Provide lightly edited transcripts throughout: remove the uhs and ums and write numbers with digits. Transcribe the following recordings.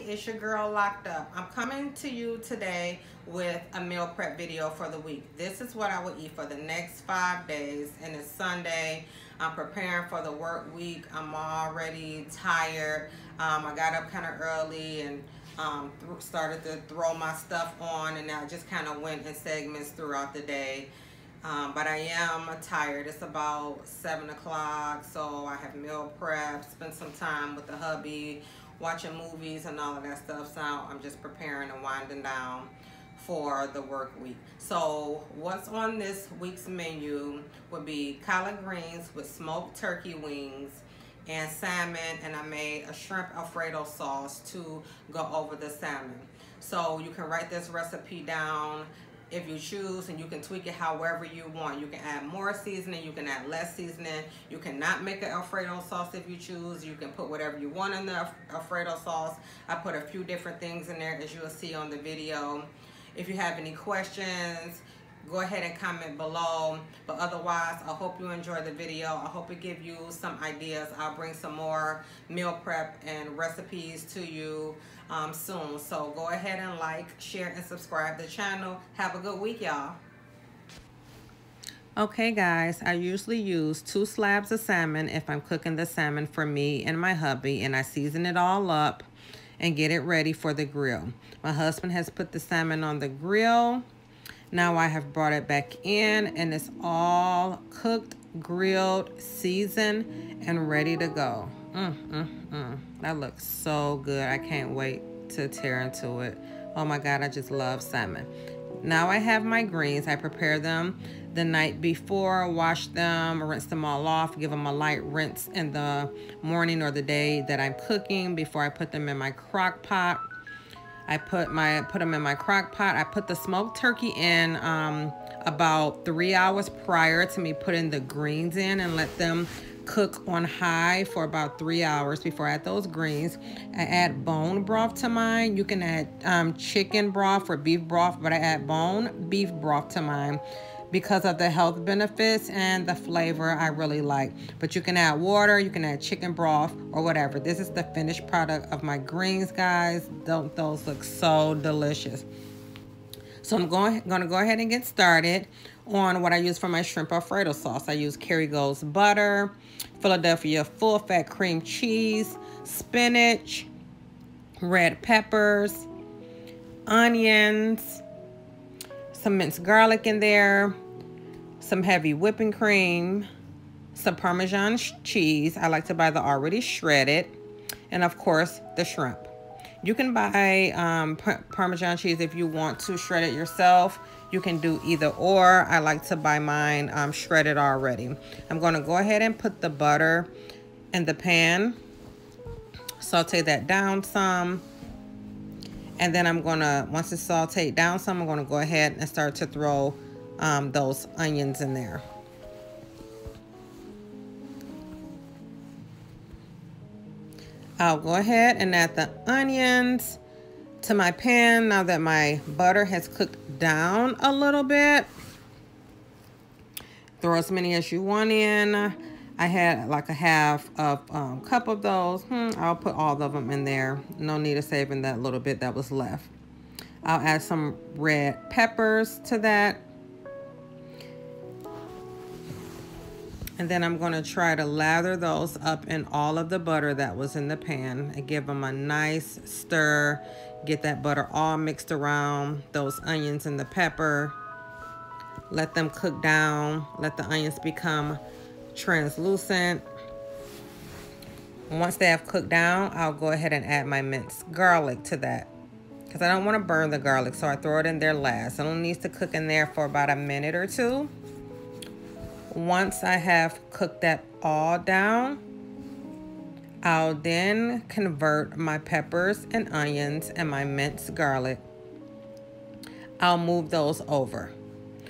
it's your girl Locked Up. I'm coming to you today with a meal prep video for the week. This is what I will eat for the next 5 days, and it's Sunday. I'm preparing for the work week. I'm already tired. I got up kind of early and started to throw my stuff on, and I just kind of went in segments throughout the day. But I am tired. It's about 7 o'clock, so I have meal prep, spent some time with the hubby, watching movies and all of that stuff. So I'm just preparing and winding down for the work week. So what's on this week's menu would be collard greens with smoked turkey wings and salmon, and I made a shrimp Alfredo sauce to go over the salmon. So you can write this recipe down if you choose, and you can tweak it however you want. You can add more seasoning, you can add less seasoning. You cannot make an Alfredo sauce if you choose. You can put whatever you want in the Alfredo sauce. I put a few different things in there, as you'll see on the video. If you have any questions, go ahead and comment below. But otherwise, I hope you enjoy the video. I hope it gives you some ideas. I'll bring some more meal prep and recipes to you soon. So go ahead and like, share, and subscribe to the channel. Have a good week, y'all. Okay guys, I usually use 2 slabs of salmon if I'm cooking the salmon for me and my hubby, and I season it all up and get it ready for the grill. My husband has put the salmon on the grill. Now I have brought it back in, and it's all cooked, grilled, seasoned, and ready to go. That looks so good. I can't wait to tear into it. Oh my God, I just love salmon. Now I have my greens. I prepare them the night before, wash them, rinse them all off, give them a light rinse in the morning or the day that I'm cooking before I put them in my crock pot. I put them in my crock pot. I put the smoked turkey in about 3 hours prior to me putting the greens in, and let them cook on high for about 3 hours before I add those greens. I add bone broth to mine. You can add chicken broth or beef broth, but I add bone beef broth to mine because of the health benefits and the flavor I really like. But you can add water, you can add chicken broth or whatever. This is the finished product of my greens, guys. Don't those look so delicious? So I'm gonna go ahead and get started on what I use for my shrimp Alfredo sauce. I use Kerrygold's butter, Philadelphia full-fat cream cheese, spinach, red peppers, onions, some minced garlic in there, some heavy whipping cream, some Parmesan cheese. I like to buy the already shredded, and of course the shrimp. You can buy Parmesan cheese if you want to shred it yourself. You can do either or. I like to buy mine shredded already. I'm going to go ahead and put the butter in the pan, saute that down some, and then I'm going to, once it's sauteed down some, I'm going to go ahead and start to throw those onions in there. I'll go ahead and add the onions to my pan now that my butter has cooked down a little bit. Throw as many as you want in. I had like a half of cup of those. I'll put all of them in there. No need of saving that little bit that was left. I'll add some red peppers to that. And then I'm going to try to lather those up in all of the butter that was in the pan and give them a nice stir. Get that butter all mixed around those onions and the pepper. Let them cook down. Let the onions become translucent. Once they have cooked down, I'll go ahead and add my minced garlic to that, because I don't want to burn the garlic, so I throw it in there last. It only needs to cook in there for about a minute or two. Once I have cooked that all down, I'll then convert my peppers and onions and my minced garlic. I'll move those over.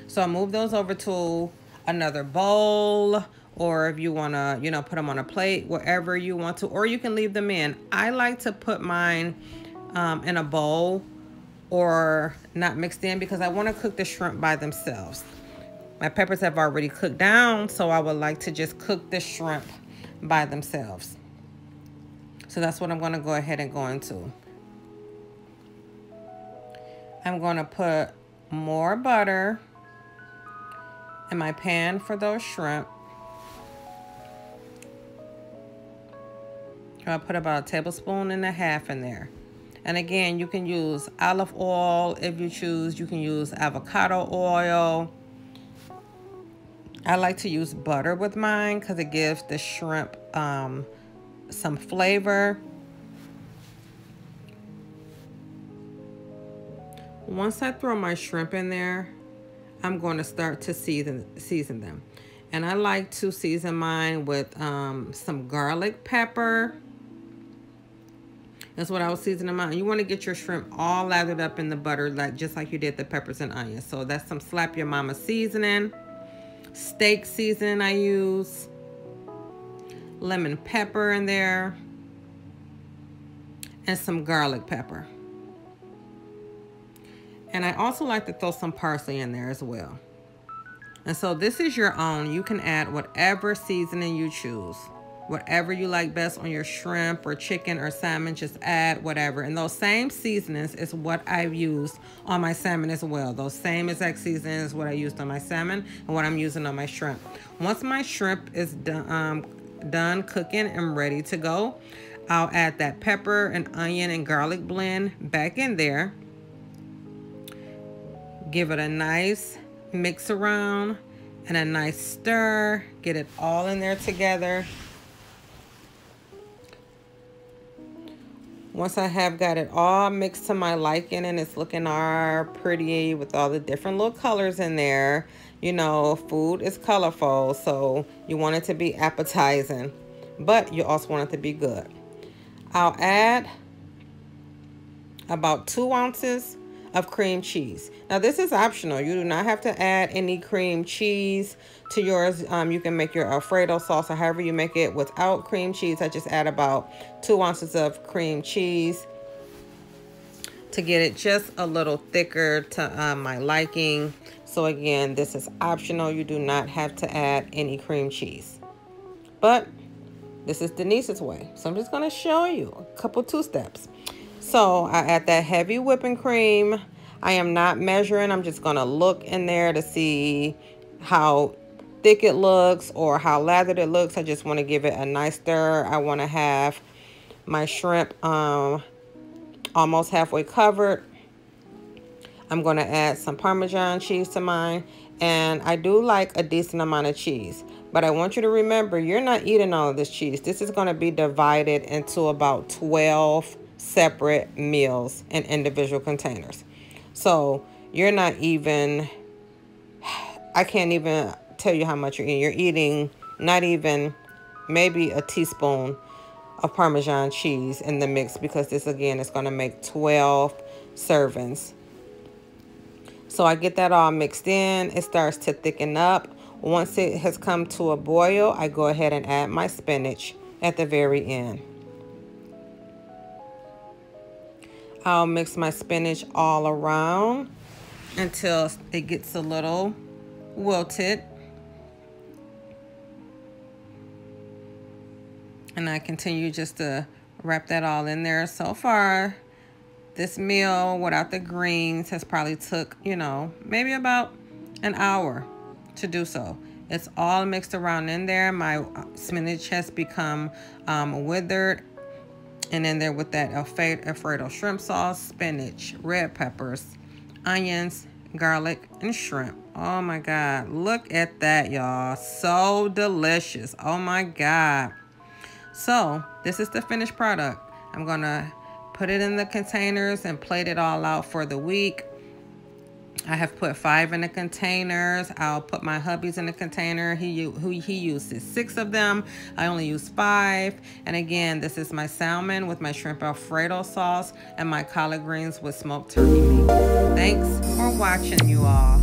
So I'll move those over to another bowl, or if you want to, put them on a plate, wherever you want to, or you can leave them in. I like to put mine in a bowl or not mixed in, because I want to cook the shrimp by themselves. My peppers have already cooked down, so I would like to just cook the shrimp by themselves. So that's what I'm going to go ahead and go into. I'm going to put more butter in my pan for those shrimp. I'll put about 1.5 tablespoons in there. And again, you can use olive oil if you choose. You can use avocado oil. I like to use butter with mine because it gives the shrimp some flavor. Once I throw my shrimp in there, I'm going to start to season them. And I like to season mine with some garlic pepper. That's what I was seasoning mine. You want to get your shrimp all lathered up in the butter, just like you did the peppers and onions. So that's some Slap Your Mama seasoning. Steak seasoning I use. Lemon pepper in there. And some garlic pepper. And I also like to throw some parsley in there as well. And so this is your own. You can add whatever seasoning you choose. Whatever you like best on your shrimp or chicken or salmon, just add whatever. And those same seasonings is what I've used on my salmon as well. Those same exact seasonings is what I used on my salmon and what I'm using on my shrimp. Once my shrimp is done cooking and ready to go, I'll add that pepper and onion and garlic blend back in there. Give it a nice mix around and a nice stir. Get it all in there together. Once I have got it all mixed to my liking and it's looking all pretty with all the different little colors in there, you know, food is colorful, so you want it to be appetizing, but you also want it to be good. I'll add about 2 ounces of cream cheese. Now this is optional. You do not have to add any cream cheese to yours. You can make your Alfredo sauce or however you make it without cream cheese. I just add about 2 ounces of cream cheese to get it just a little thicker to my liking. So again, this is optional. You do not have to add any cream cheese. But this is Denise's way. So I'm just gonna show you a couple 2 steps. So I add that heavy whipping cream. I am not measuring. I'm just going to look in there to see how thick it looks or how lathered it looks. I just want to give it a nice stir. I want to have my shrimp almost halfway covered. I'm going to add some Parmesan cheese to mine. And I do like a decent amount of cheese. But I want you to remember, you're not eating all of this cheese. This is going to be divided into about 12 separate meals in individual containers. So you're not even, I can't even tell you how much you're eating. You're eating not even maybe a teaspoon of Parmesan cheese in the mix, because this again is going to make 12 servings. So I get that all mixed in. It starts to thicken up. Once it has come to a boil, I go ahead and add my spinach at the very end. I'll mix my spinach all around until it gets a little wilted. And I continue just to wrap that all in there. So far, this meal without the greens has probably took, you know, maybe about an hour to do so. It's all mixed around in there. My spinach has become withered. And in there with that Alfredo shrimp sauce, spinach, red peppers, onions, garlic, and shrimp. Oh my God, look at that, y'all. So delicious. Oh my God. So this is the finished product. I'm gonna put it in the containers and plate it all out for the week. I have put 5 in the containers. I'll put my hubby's in the container. He uses 6 of them. I only use 5. And again, this is my salmon with my shrimp Alfredo sauce and my collard greens with smoked turkey meat. Thanks for watching, you all.